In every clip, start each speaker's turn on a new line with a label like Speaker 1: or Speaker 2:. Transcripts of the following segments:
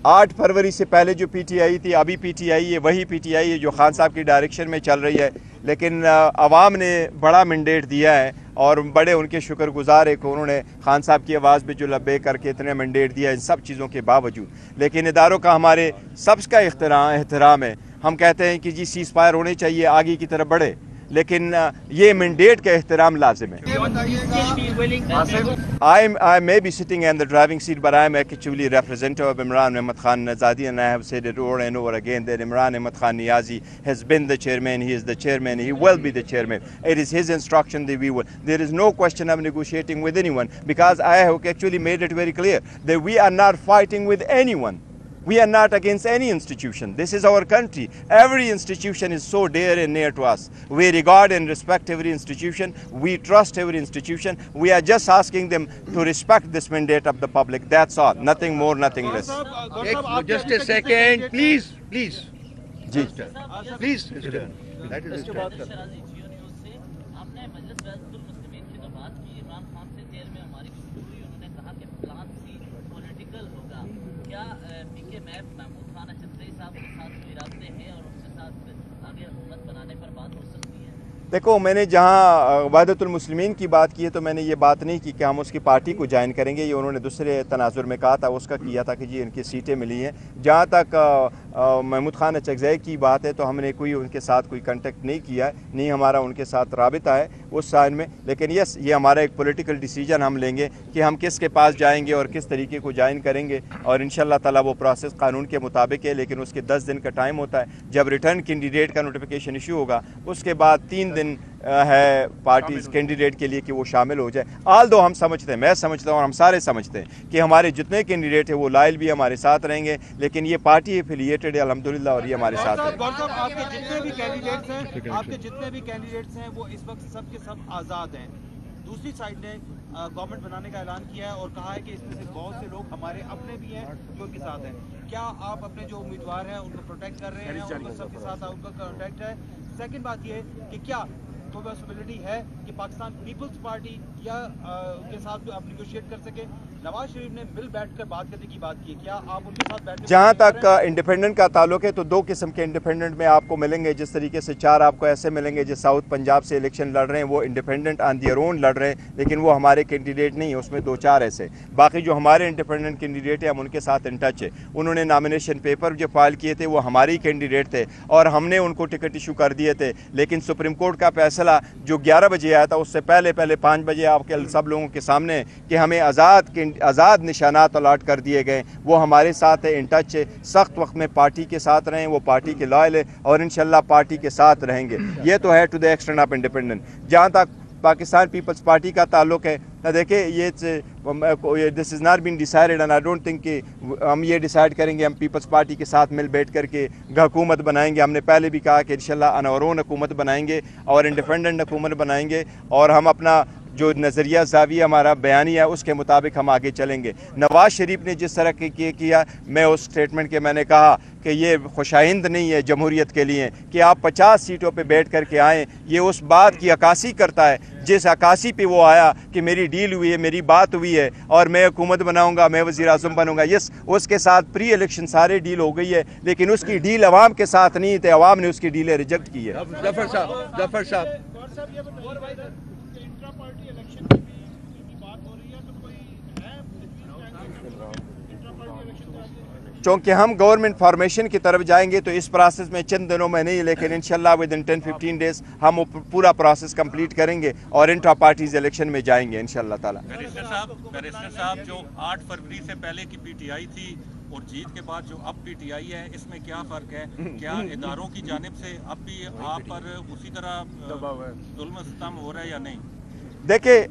Speaker 1: 8 फरवरी से पहले जो पीटीआई थी, अभी पीटीआई है, वही पीटीआई है जो खान साहब की डायरेक्शन में चल रही है। लेकिन अवाम ने बड़ा मैंडेट दिया है और बड़े उनके शुक्रगुजार है कि उन्होंने खान साहब की आवाज़ पे जो लब्बे करके इतने मैंडेट दिया इन सब चीज़ों के बावजूद। लेकिन इदारों का हमारे सबका एहतराम है। हम कहते हैं कि जी सीज़ फायर होने चाहिए, आगे की तरफ बढ़े, लेकिन ये मैंडेट का एहतराम लाजिम है। I may be sitting in the driving seat, but I am actually representative of Imran Ahmad Khan Nizadi, and I have said it over and over again that Imran Ahmad Khan Niazi has been the chairman, he is the chairman, he will be the chairman. It is his instruction that we will. There is no question of negotiating with anyone, because I have actually made it very clear that we are not fighting with anyone. We are not against any institution. This is our country. Every institution is so dear and near to us. We regard and respect every institution. We trust every institution. We are just asking them to respect this mandate of the public. That's all. Nothing more, nothing less.
Speaker 2: Just a second, please.
Speaker 1: Ji
Speaker 2: Please, Mr. That is Mr.
Speaker 1: देखो, मैंने जहाँ वहदतुल मुस्लिमीन की बात की है तो मैंने ये बात नहीं की कि हम उसकी पार्टी को ज्वाइन करेंगे। ये उन्होंने दूसरे तनाजुर में कहा था, उसका किया था कि जी इनकी सीटें मिली हैं। जहाँ तक महमूद खान अचकज़ई की बात है तो हमने कोई उनके साथ कोई कांटेक्ट नहीं किया है, नहीं हमारा उनके साथ राबिता है उस साइन में। लेकिन यस, ये हमारा एक पॉलिटिकल डिसीजन हम लेंगे कि हम किसके पास जाएंगे और किस तरीके को ज्वाइन करेंगे, और इंशाल्लाह ताला वो प्रोसेस कानून के मुताबिक है। लेकिन उसके 10 दिन का टाइम होता है। जब रिटर्न कैंडिडेट का नोटिफिकेशन इशू होगा उसके बाद 3 दिन है पार्टीज कैंडिडेट के लिए कि वो शामिल हो जाए। आल दो हम समझते हैं, मैं समझता हूँ और हम सारे समझते हैं कि हमारे जितने कैंडिडेट हैं वो लायल भी हमारे साथ रहेंगे, लेकिन ये पार्टी एफिलिएटेड है अल्हम्दुलिल्लाह और ये हमारे साथ है।
Speaker 3: आपके जितने भी कैंडिडेट्स हैं वो इस वक्त सब के सब आज़ाद हैं। दूसरी साइड ने गवर्नमेंट बनाने का ऐलान किया है और कहा है कि इसमें से बहुत से लोग हमारे अपने भी हैं जो उनके साथ हैं। क्या आप अपने जो उम्मीदवार हैं उनको प्रोटेक्ट कर रहे हैं, उनको सबके साथ उनका कॉन्टेक्ट है? सेकंड बात ये कि क्या कोई पॉसिबिलिटी है कि पाकिस्तान पीपल्स पार्टी या उनके साथ आप निगोशिएट कर सके? नवाज शरीफ ने मिल बैठकर बात करने की बात की है, क्या आप उनके साथ बैठ?
Speaker 1: जहाँ तक इंडिपेंडेंट का ताल्लुक है तो 2 किस्म के इंडिपेंडेंट में आपको मिलेंगे। जिस तरीके से 4 आपको ऐसे मिलेंगे जो साउथ पंजाब से इलेक्शन लड़ रहे हैं, वो इंडिपेंडेंट ऑन देयर ओन लड़ रहे हैं, लेकिन वो हमारे कैंडिडेट नहीं है। उसमें 2-4 ऐसे बाकी जो हमारे इंडिपेंडेंट कैंडिडेट हैं हम उनके साथ इन टच है। उन्होंने नॉमिनेशन पेपर जो फाइल किए थे वो हमारे ही कैंडिडेट थे और हमने उनको टिकट इशू कर दिए थे। लेकिन सुप्रीम कोर्ट का फैसला जो 11 बजे आया था उससे पहले 5 बजे आपके सब लोगों के सामने कि हमें आज़ाद निशानात अलाट कर दिए गए। वो हमारे साथ है, इन टच है। सख्त वक्त में पार्टी के साथ रहें, वो पार्टी के लॉयल है और इंशाल्लाह पार्टी के साथ रहेंगे। ये तो है to the extent of independent. जहाँ तक पाकिस्तान पीपल्स पार्टी का ताल्लुक है, देखिए ये this is not been decided and I don't think कि हम ये डिसाइड करेंगे हम पीपल्स पार्टी के साथ मिल बैठ करके हुकूमत बनाएंगे। हमने पहले भी कहा कि इंशाल्लाह अनवरोन हुकूमत बनाएंगे और इंडिपेंडेंट हुकूमत बनाएंगे और हम अपना जो नज़रिया ज़ाविया हमारा बयानी है उसके मुताबिक हम आगे चलेंगे। नवाज़ शरीफ ने जिस तरह के किया, मैं उस स्टेटमेंट के मैंने कहा कि ये खुशाइंद नहीं है जमहूरियत के लिए कि आप 50 सीटों पे बैठ कर के आएँ। ये उस बात की अक्कासी करता है जिस अक्कासी पे वो आया कि मेरी डील हुई है, मेरी बात हुई है और मैं हुकूमत बनाऊंगा, मैं वज़ीर आज़म बनूंगा। यस, उसके साथ प्री इलेक्शन सारे डील हो गई है, लेकिन उसकी डील अवाम के साथ नहीं थे, अवाम ने उसकी डीलें रिजेक्ट की है।
Speaker 2: जफर साहब
Speaker 1: चूँकि हम गवर्नमेंट फॉर्मेशन की तरफ जाएंगे तो इस प्रोसेस में चंद दिनों में नहीं, लेकिन इंशाल्लाह विद इन 10-15 डेज हम पूरा प्रोसेस कंप्लीट करेंगे और इंट्रा पार्टीज इलेक्शन में जाएंगे इंशाल्लाह ताला।
Speaker 4: बैरिस्टर साहब, जो 8 फरवरी से पहले की पीटीआई थी और जीत के बाद जो अब पीटीआई है, इसमें क्या फ़र्क है? क्या इदारों की जानिब से अब भी आप पर उसी तरह जुल्म सितम हो रहा है या नहीं?
Speaker 1: देखिए,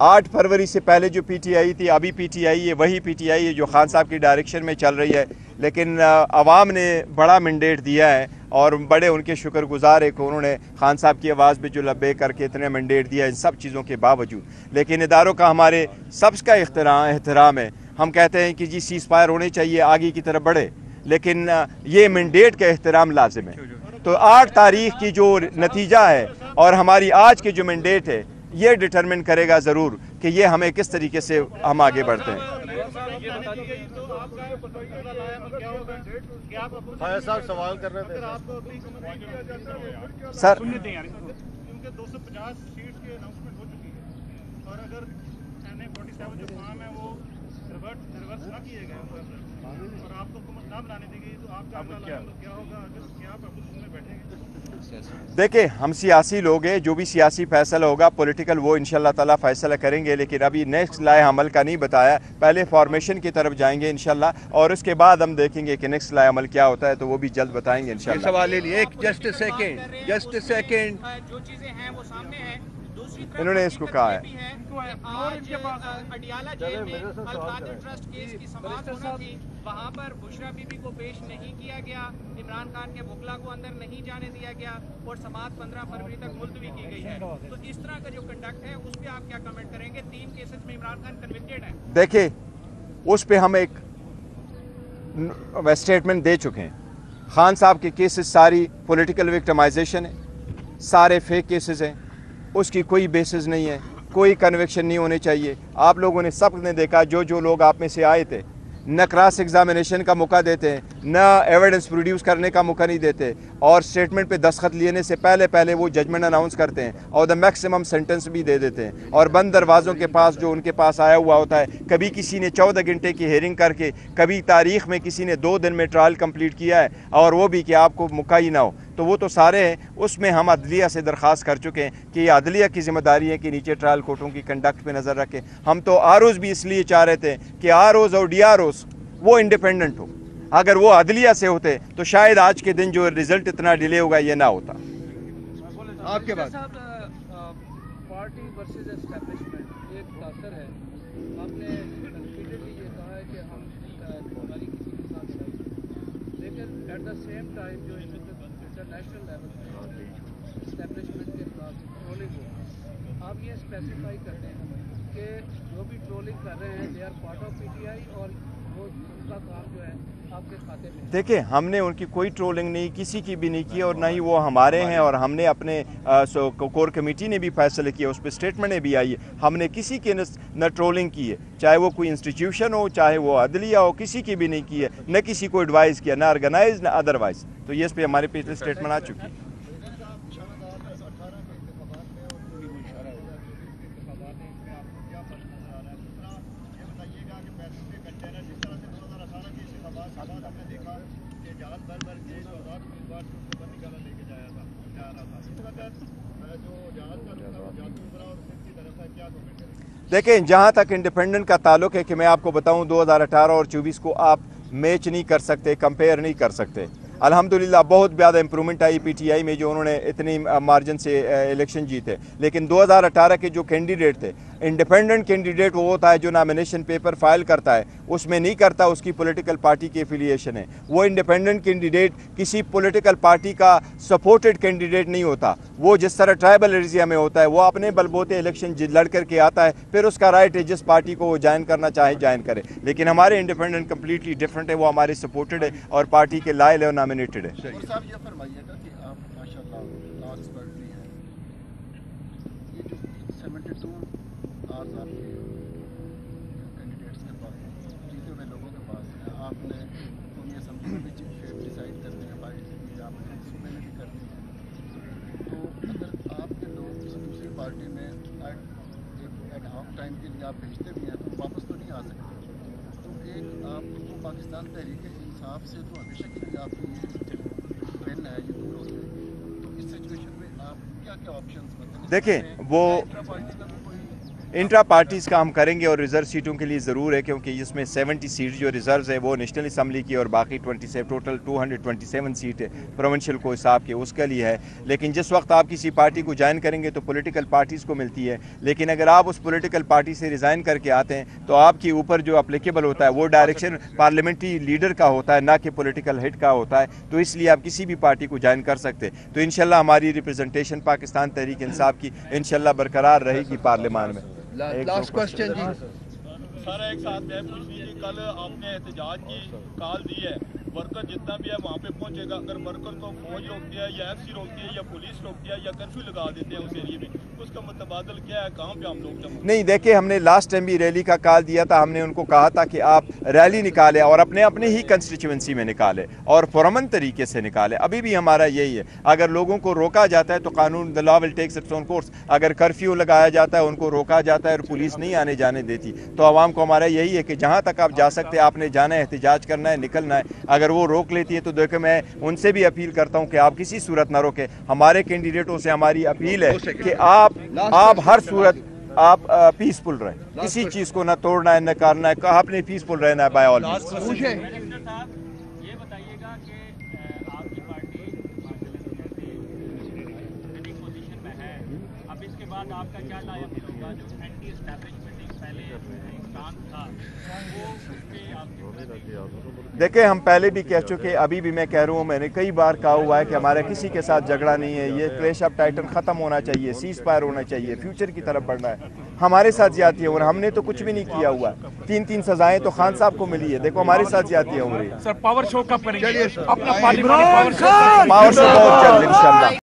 Speaker 1: 8 फरवरी से पहले जो पीटीआई थी, अभी पीटीआई है, वही पीटीआई है जो खान साहब की डायरेक्शन में चल रही है। लेकिन अवाम ने बड़ा मैंडेट दिया है और बड़े उनके शुक्रगुजार है कि उन्होंने खान साहब की आवाज़ पे जो लब्बे करके इतने मैंडेट दिया इन सब चीज़ों के बावजूद। लेकिन इदारों का हमारे सबका एहतराम है। हम कहते हैं कि जी सीज़ फायर होने चाहिए, आगे की तरफ बढ़े, लेकिन ये मैंडेट का एहतराम लाजिम है। तो 8 तारीख की जो नतीजा है और हमारी आज के जो मैंडेट है ये डिटरमिन करेगा ज़रूर कि ये हमें किस तरीके से हम आगे बढ़ते हैं।
Speaker 5: فائز صاحب سوال کر رہے تھے
Speaker 1: سر
Speaker 6: کیونکہ 250 سیٹس کی اناؤنسمنٹ ہو چکی ہے اور اگر NA47 جو فارم ہے وہ ریورس نہ کیے گئے اور آپ کو حکومت نہ بنانے دی گئی تو آپ کا کیا ہوگا اگر کیا آپ اپوزیشن میں بیٹھیں گے؟
Speaker 1: دیکھیں ہم سیاسی لوگ ہیں, جو بھی سیاسی فیصلہ ہوگا پولیٹیکل وہ انشاءاللہ تعالیٰ فیصلہ کریں گے, لیکن ابھی نیکسٹ لائحہ عمل کا نہیں بتایا. پہلے فارمیشن کی طرف جائیں گے انشاءاللہ اور اس کے بعد ہم دیکھیں گے کہ نیکسٹ لائحہ عمل کیا ہوتا ہے, تو وہ بھی جلد بتائیں گے انشاءاللہ.
Speaker 2: سوال لے لیے ایک جسٹ سیکنڈ
Speaker 7: جو چیزیں ہیں وہ سامنے ہیں. دوسری طرف
Speaker 1: انہوں نے اس کو کہا ہے
Speaker 7: آج اڈیالہ جیل میں القادر ٹرسٹ کیس کی سماعت ہونا تھی, وہاں پر بشرا بی بی کو پیش نہیں کیا گیا, عمران خان کے وکلا کو اندر نہیں جانے دیا گیا اور سماعت 15 فروری تک ملتوی کی گئی ہے. تو اس طرح کا جو کنڈکٹ ہے اس پہ آپ کیا کمنٹ کریں گے؟ 3 کیسز میں عمران خان کنوکٹڈ ہے.
Speaker 1: دیکھیں اس پہ ہم ایک اسٹیٹمنٹ دے چکے ہیں. خان صاحب کے کیسز ساری پولیٹیکل وکٹمائزیشن ہے, سارے فیک کیسز ہیں, اس کی کوئی بیسز نہیں ہے, کوئی کنوکشن نہیں ہونے چاہیے. آپ لوگوں نے سب نے دیکھا, جو لوگ آپ میں سے آئے تھے نہ کراس ایگزامینیشن کا موقع دیتے ہیں, نہ ایویڈنس پروڈیوس کرنے کا موقع نہیں دیتے, اور سٹیٹمنٹ پہ دستخط لینے سے پہلے وہ ججمنٹ اناؤنس کرتے ہیں اور دا میکسیمم سینٹنس بھی دے دیتے ہیں, اور بند دروازوں کے پاس جو ان کے پاس آیا ہوا ہوتا ہے. کبھی کسی نے 14 گھنٹے کی ہیئرنگ کر کے, کبھی تاریخ میں کسی نے 2 دن میں ٹرائل کمپلیٹ کیا ہے, اور وہ بھی کہ آپ کو موقع ہی نہ ہو. تو وہ تو سارے ہیں. اس میں ہم عدلیہ سے درخواست کر چکے ہیں کہ یہ عدلیہ کی ذمہ داری ہے کہ نیچے ٹرائل کورٹوں کی کنڈکٹ پہ نظر رکھیں. ہم تو آروز بھی اس لیے چاہ رہے تھے کہ آروز اور ڈی آروز وہ انڈیپینڈنٹ ہو. اگر وہ عدلیہ سے ہوتے تو شاید آج کے دن جو رزلٹ اتنا ڈیلے ہوگا یہ نہ ہوتا.
Speaker 2: آپ کے بعد
Speaker 8: پارٹی ورسز اسٹیبلشمنٹ ایک تاثر ہے. آپ نے ریپیٹڈلی یہ کہا ہے کہ ہم ہماری کسی کے ساتھ لڑائی, لیکن ایٹ دا سیم ٹائم جو انٹرنیشنل لیول پہ اسٹیبلشمنٹ کے خلاف ٹرولنگ ہو, آپ یہ اسپیسیفائی کرتے ہیں کہ جو بھی ٹرولنگ کر رہے ہیں they are part of PTI اور وہ ان کا کام جو ہے آپ کے کھاتے میں. دیکھیں
Speaker 1: ہم نے ان کی کوئی ٹرولنگ نہیں, کسی کی بھی نہیں کی, اور نہ ہی وہ ہمارے ہیں, اور ہم نے اپنے کور کمیٹی نے بھی فیصلے کیا, اس پہ اسٹیٹمنٹ بھی آئی ہے. ہم نے کسی کی نہ ٹرولنگ کی ہے, چاہے وہ کوئی انسٹیٹیوشن ہو, چاہے وہ عدلیہ ہو, کسی کی بھی نہیں کی ہے, نہ کسی کو ایڈوائز کیا, نہ آرگنائز نہ ادروائز. تو یہ اس پہ ہمارے پچھلے اسٹیٹمنٹ آ چکی ہے. دیکھیں جہاں تک انڈیپینڈنٹ کا تعلق ہے کہ میں آپ کو بتاؤں 2018 اور 24 کو آپ میچ نہیں کر سکتے, کمپیئر نہیں کر سکتے. الحمدللہ بہت زیادہ امپرومنٹ آئی PTI میں جو انہوں نے اتنی مارجن سے الیکشن جیتے. لیکن 2018 کے جو کینڈیڈیٹ تھے, انڈیپینڈنٹ کینڈیڈیٹ وہ ہوتا ہے جو نامینیشن پیپر فائل کرتا ہے, اس میں نہیں کرتا اس کی پولیٹیکل پارٹی کی ایفیلیشن ہے. وہ انڈیپینڈنٹ کینڈیڈیٹ کسی پولیٹیکل پارٹی کا سپورٹڈ کینڈیڈیٹ نہیں ہوتا. وہ جس طرح ٹرائبل ایریا میں ہوتا ہے, وہ اپنے بلبوتے الیکشن لڑ کر کے آتا ہے, پھر اس کا رائٹ ہے جس پارٹی کو وہ جوائن کرنا چاہے جوائن کرے. لیکن ہمارے انڈیپینڈنٹ کمپلیٹلی ڈفرینٹ ہے, وہ ہمارے سپورٹڈ ہے اور پارٹی کے لائل ہے اور نامینیٹڈ ہے.
Speaker 5: صاحب یہ فرمائیے گا کہ آپ ماشاء اللہ لا ایکسپرٹ بھی ہیں, یہ جو 72 آرز آپ کے کینڈیڈیٹس کے پاس جیتے ہوئے لوگوں کے پاس ہیں, آپ نے قومی اسمبلی میں بھی ڈیسائڈ کرنی ہے, بائی آپ نے صوبے میں بھی کرنی ہے. تو اگر آپ کے لوگ کسی دوسری پارٹی میں ایٹ ہاف ٹائم کے لیے آپ بھیجتے بھی ہیں تو واپس تو نہیں آ سکتے. تو ایک آپ کو پاکستان تحریک انصاف سے تو ہمیشہ کے لیے آپ کی پین ہے, یہ دور ہوتے ہیں. تو اس سچویشن میں آپ کیا آپشنز بتائیں؟
Speaker 1: دیکھیں وہ انٹرا پارٹیز کا ہم کریں گے, اور ریزرو سیٹوں کے لیے ضرور ہے, کیونکہ اس میں 70 سیٹ جو ریزروز ہے وہ نیشنل اسمبلی کی, اور باقی 27 ٹوٹل 227 سیٹ ہے پروونشل کو حساب کے, اس کے لیے ہے. لیکن جس وقت آپ کسی پارٹی کو جوائن کریں گے تو پولیٹیکل پارٹیز کو ملتی ہے. لیکن اگر آپ اس پولیٹیکل پارٹی سے ریزائن کر کے آتے ہیں تو آپ کے اوپر جو اپلیکیبل ہوتا ہے وہ ڈائریکشن پارلیمنٹری لیڈر کا ہوتا ہے, نہ کہ پولیٹیکل ہیڈ کا ہوتا ہے. تو اس لیے آپ کسی بھی پارٹی کو جوائن کر سکتے. تو انشاءاللہ ہماری ریپرزنٹیشن پاکستان تحریک انصاف کی انشاءاللہ برقرار رہے گی پارلیمان میں.
Speaker 2: لاسٹ کوسچن جی.
Speaker 6: سر ایک ساتھ میں پوچھ لیجیے, کل آپ نے احتجاج کی کال دی ہے,
Speaker 9: वर्कर जितना भी है वहाँ पे पहुँचेगा। अगर वर्कर को फौज रोकती है या FC रोकती है या पुलिस रोकती है या कर्फ्यू लगा देते हैं उस एरिए में, उसका मुतबादल क्या है, कहाँ पे हम लोग जमा?
Speaker 1: नहीं, देखिए हमने लास्ट टाइम भी रैली का कॉल दिया था। हमने उनको कहा था कि आप रैली निकालें और अपने अपने ही कंस्टिट्यूंसी में निकालें और पुरअमन तरीके से निकालें। अभी भी हमारा यही है, अगर लोगों को रोका जाता है तो कानून, the law will takes its own course. अगर कर्फ्यू लगाया जाता है, उनको रोका जाता है और पुलिस नहीं आने जाने देती, तो आवाम को हमारा यही है कि जहाँ तक आप जा सकते हैं आपने जाना है, एहतजाज करना है, निकलना है। अगर वो रोक लेती है तो देखो, मैं उनसे भी अपील करता हूँ कि आप किसी सूरत ना रोकें। हमारे कैंडिडेटों से हमारी अपील है कि आप हर सूरत आप पीसफुल रहें, किसी चीज़ को ना तोड़ना है न करना है, आपने पीसफुल रहना है बाय ऑल मींस।
Speaker 4: ये बताइएगा कि आपकी पार्टी पोजीशन में है, अब इसके बाद आपका क्या लायक होगा? जो एंटी एस्टैब्लिशमेंट पहले इंसान था वो उसके आपके
Speaker 1: देखिए, हम पहले भी कह चुके, अभी भी मैं कह रहा हूँ, मैंने कई बार कहा हुआ है कि हमारा किसी के साथ झगड़ा नहीं है। ये क्लैश ऑफ टाइटन ख़त्म होना चाहिए, सीज फायर होना चाहिए, फ्यूचर की तरफ बढ़ना है। हमारे साथ ज्यादती है और हमने तो कुछ भी नहीं किया हुआ। 3-3 सजाएं तो खान साहब को मिली है, देखो हमारे साथ ज्यादती हो रही है।
Speaker 10: सर पावर शो कब करेंगे? अपना
Speaker 1: पावर शो बहुत जल्द इंशाल्लाह।